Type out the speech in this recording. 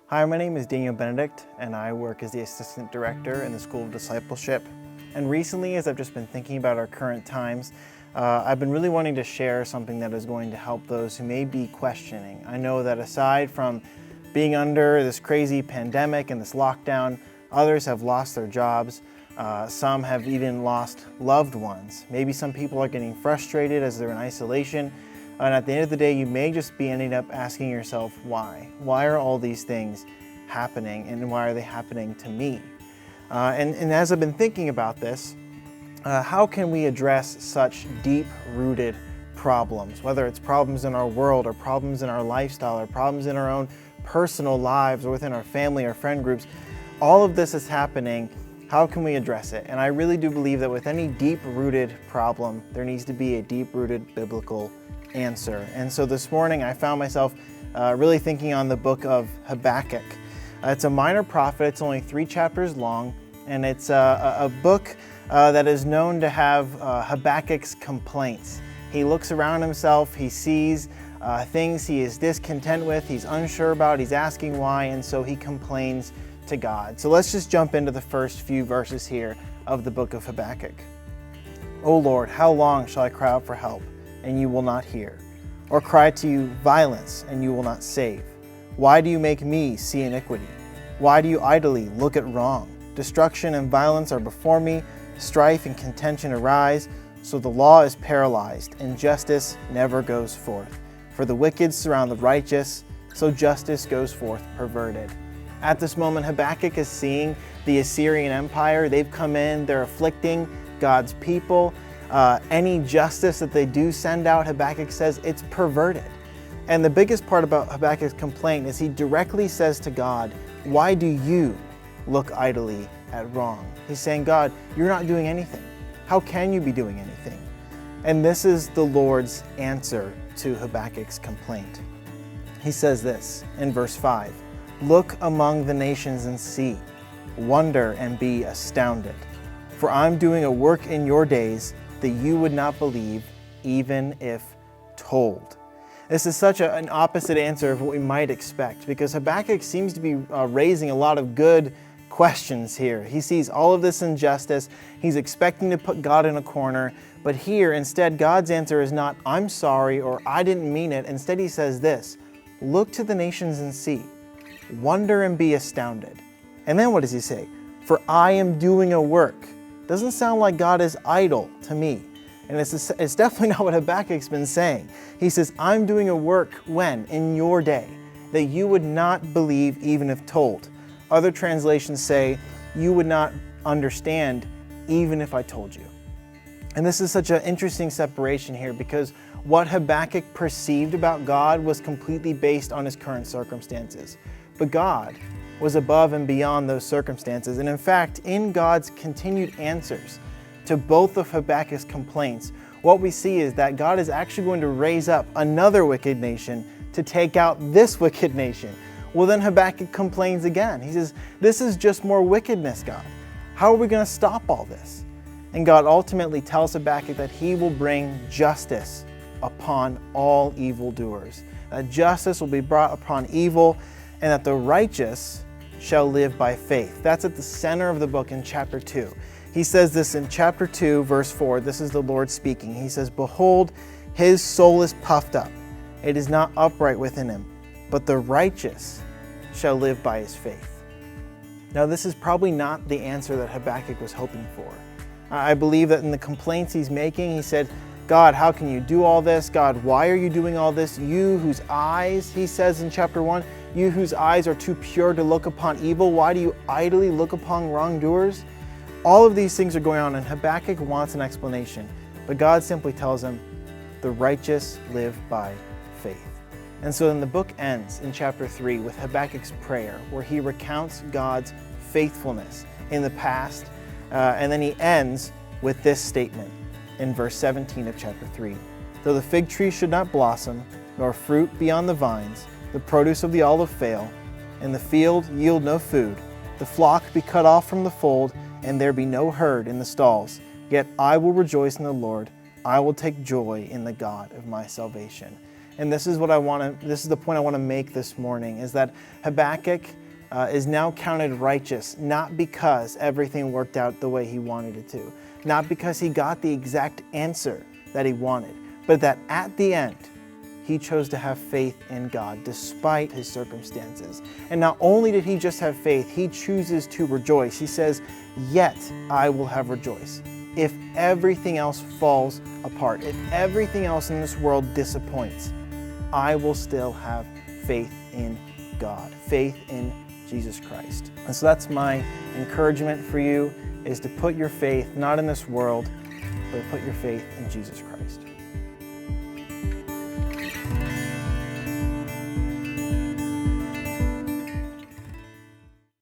Hi, my name is Daniel Benedict, and I work as the Assistant Director in the School of Discipleship. And recently, as I've just been thinking about our current times, I've been really wanting to share something that is going to help those who may be questioning. I know that aside from being under this crazy pandemic and this lockdown, others have lost their jobs. Some have even lost loved ones. Maybe some people are getting frustrated as they're in isolation. And at the end of the day, you may just be ending up asking yourself, why? Why are all these things happening, and why are they happening to me? And as I've been thinking about this, how can we address such deep-rooted problems, whether it's problems in our world or problems in our lifestyle or problems in our own personal lives or within our family or friend groups? All of this is happening. How can we address it? And I really do believe that with any deep-rooted problem, there needs to be a deep-rooted biblical answer. And so this morning I found myself really thinking on the book of Habakkuk. It's a minor prophet. It's only 3 chapters long, and it's a book that is known to have Habakkuk's complaints. He looks around himself, he sees things he is discontent with, he's unsure about, he's asking why, and so he complains to God. So let's just jump into the first few verses here of the book of Habakkuk. O Lord, how long shall I cry out for help, and you will not hear, or cry to you violence, and you will not save? Why do you make me see iniquity? Why do you idly look at wrong? Destruction and violence are before me, strife and contention arise, so the law is paralyzed, and justice never goes forth. For the wicked surround the righteous, so justice goes forth perverted. At this moment, Habakkuk is seeing the Assyrian Empire. They've come in, they're afflicting God's people. Any justice that they do send out, Habakkuk says, it's perverted. And the biggest part about Habakkuk's complaint is he directly says to God, why do you look idly at wrong? He's saying, God, you're not doing anything. How can you be doing anything? And this is the Lord's answer to Habakkuk's complaint. He says this in verse 5, look among the nations and see, wonder and be astounded. For I'm doing a work in your days that you would not believe, even if told. This is such an opposite answer of what we might expect, because Habakkuk seems to be raising a lot of good questions here. He sees all of this injustice. He's expecting to put God in a corner. But here, instead, God's answer is not, I'm sorry, or I didn't mean it. Instead, he says this, look to the nations and see, wonder and be astounded. And then what does he say? For I am doing a work. Doesn't sound like God is idle to me. And it's definitely not what Habakkuk's been saying. He says, I'm doing a work when? In your day, that you would not believe even if told. Other translations say, you would not understand even if I told you. And this is such an interesting separation here, because what Habakkuk perceived about God was completely based on his current circumstances. But God was above and beyond those circumstances. And in fact, in God's continued answers to both of Habakkuk's complaints, what we see is that God is actually going to raise up another wicked nation to take out this wicked nation. Well, then Habakkuk complains again. He says, this is just more wickedness, God. How are we going to stop all this? And God ultimately tells Habakkuk that he will bring justice upon all evildoers. That justice will be brought upon evil, and that the righteous shall live by faith. That's at the center of the book in chapter 2. He says this in chapter 2, verse 4. This is the Lord speaking. He says, behold, his soul is puffed up. It is not upright within him, but the righteous shall live by his faith. Now, this is probably not the answer that Habakkuk was hoping for. I believe that in the complaints he's making, he said, God, how can you do all this? God, why are you doing all this? You whose eyes, he says in chapter 1, you whose eyes are too pure to look upon evil, why do you idly look upon wrongdoers? All of these things are going on, and Habakkuk wants an explanation. But God simply tells him, the righteous live by faith. And so then the book ends in chapter 3 with Habakkuk's prayer, where he recounts God's faithfulness in the past. And then he ends with this statement in verse 17 of chapter 3. Though the fig tree should not blossom, nor fruit be on the vines, the produce of the olive fail, and the field yield no food, the flock be cut off from the fold, and there be no herd in the stalls, yet I will rejoice in the Lord. I will take joy in the God of my salvation. And this is the point I want to make this morning, is that Habakkuk is now counted righteous, not because everything worked out the way he wanted it to, not because he got the exact answer that he wanted, but that at the end, he chose to have faith in God despite his circumstances. And not only did he just have faith, he chooses to rejoice. He says, "Yet I will have rejoice." If everything else falls apart, if everything else in this world disappoints, I will still have faith in God, faith in Jesus Christ. And so that's my encouragement for you, is to put your faith not in this world, but put your faith in Jesus Christ.